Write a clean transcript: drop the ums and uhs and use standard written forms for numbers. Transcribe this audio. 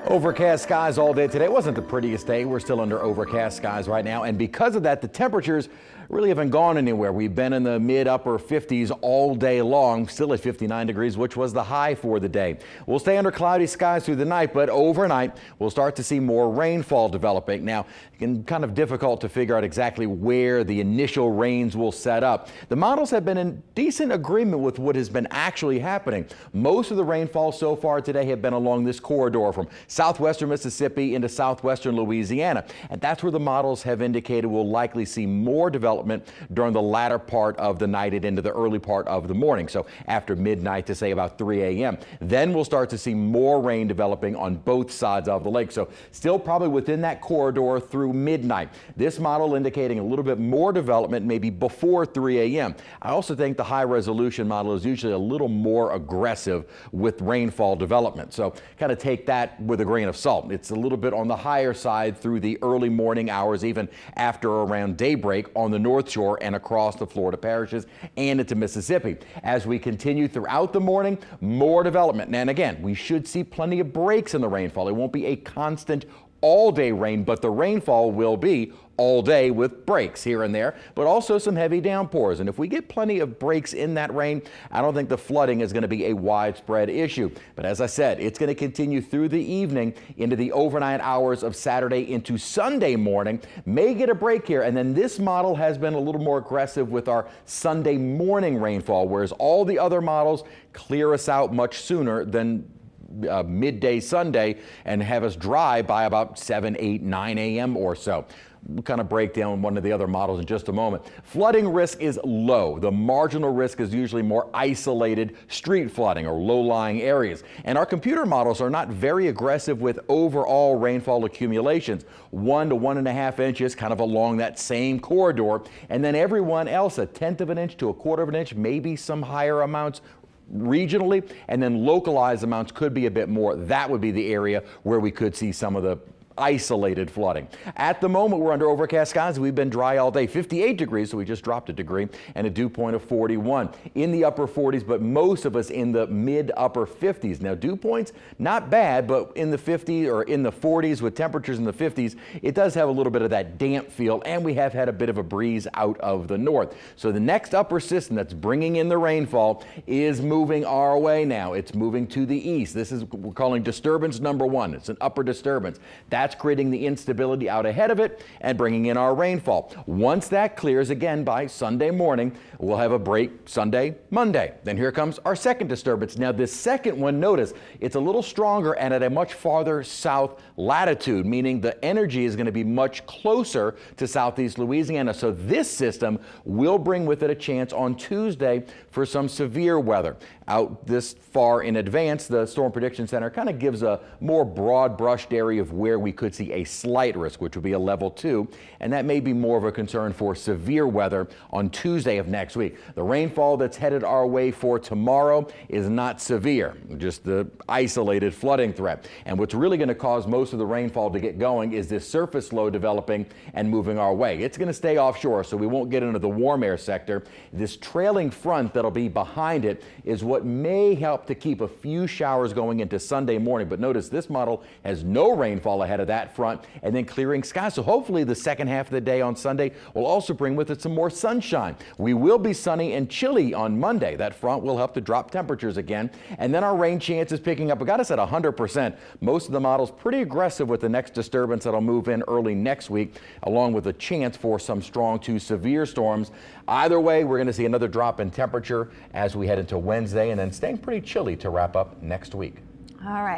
Overcast skies all day today. It wasn't the prettiest day. We're still under overcast skies right now. And because of that, the temperatures really haven't gone anywhere. We've been in the mid upper 50s all day long, still at 59 degrees, which was the high for the day. We'll stay under cloudy skies through the night, but overnight we'll start to see more rainfall developing. Now, it's kind of difficult to figure out exactly where the initial rains will set up. The models have been in decent agreement with what has been actually happening. Most of the rainfall so far today have been along this corridor from southwestern Mississippi into southwestern Louisiana. And that's where the models have indicated we'll likely see more development during the latter part of the night and into the early part of the morning. So after midnight to say about 3 a.m. Then we'll start to see more rain developing on both sides of the lake. So still probably within that corridor through midnight. This model indicating a little bit more development maybe before 3 a.m. I also think the high resolution model is usually a little more aggressive with rainfall development. So kind of take that with a grain of salt. It's a little bit on the higher side through the early morning hours, even after around daybreak on the North Shore and across the Florida parishes and into Mississippi. As we continue throughout the morning, more development. And again, we should see plenty of breaks in the rainfall. It won't be a constant all-day rain, but the rainfall will be all day with breaks here and there, but also some heavy downpours. And if we get plenty of breaks in that rain, I don't think the flooding is going to be a widespread issue. But as I said, it's going to continue through the evening into the overnight hours of Saturday into Sunday morning. May get a break here. And then this model has been a little more aggressive with our Sunday morning rainfall, whereas all the other models clear us out much sooner than midday Sunday and have us dry by about 7, 8, 9 a.m. or so. We'll kind of break down one of the other models in just a moment. Flooding risk is low. The marginal risk is usually more isolated street flooding or low-lying areas. And our computer models are not very aggressive with overall rainfall accumulations. 1 to 1.5 inches kind of along that same corridor. And then everyone else, 1/10 of an inch to 1/4 of an inch, maybe some higher amounts regionally, and then localized amounts could be a bit more. That would be the area where we could see some of the isolated flooding. At the moment, we're under overcast skies. We've been dry all day. 58 degrees, so we just dropped a degree, and a dew point of 41. In the upper 40s, but most of us in the mid upper 50s. Now, dew points, not bad, but in the 50s or in the 40s with temperatures in the 50s, it does have a little bit of that damp feel, and we have had a bit of a breeze out of the north. So the next upper system that's bringing in the rainfall is moving our way now. It's moving to the east. This is what we're calling disturbance number 1. It's an upper disturbance. That's creating the instability out ahead of it and bringing in our rainfall. Once that clears again by Sunday morning, we'll have a break Sunday, Monday. Then here comes our second disturbance. Now this second one, notice it's a little stronger and at a much farther south latitude, meaning the energy is going to be much closer to southeast Louisiana. So this system will bring with it a chance on Tuesday for some severe weather. Out this far in advance, the Storm Prediction Center kind of gives a more broad brushed area of where we could see a slight risk, which would be a level 2, and that may be more of a concern for severe weather on Tuesday of next week. The rainfall that's headed our way for tomorrow is not severe, just the isolated flooding threat. And what's really going to cause most of the rainfall to get going is this surface low developing and moving our way. It's going to stay offshore, so we won't get into the warm air sector. This trailing front that'll be behind it is what may help to keep a few showers going into Sunday morning. But notice this model has no rainfall ahead of that front and then clearing skies. So hopefully the second half of the day on Sunday will also bring with it some more sunshine. We will be sunny and chilly on Monday. That front will help to drop temperatures again. And then our rain chance is picking up. We got us at 100%. Most of the models pretty aggressive with the next disturbance that'll move in early next week, along with a chance for some strong to severe storms. Either way, we're going to see another drop in temperature as we head into Wednesday and then staying pretty chilly to wrap up next week. All right.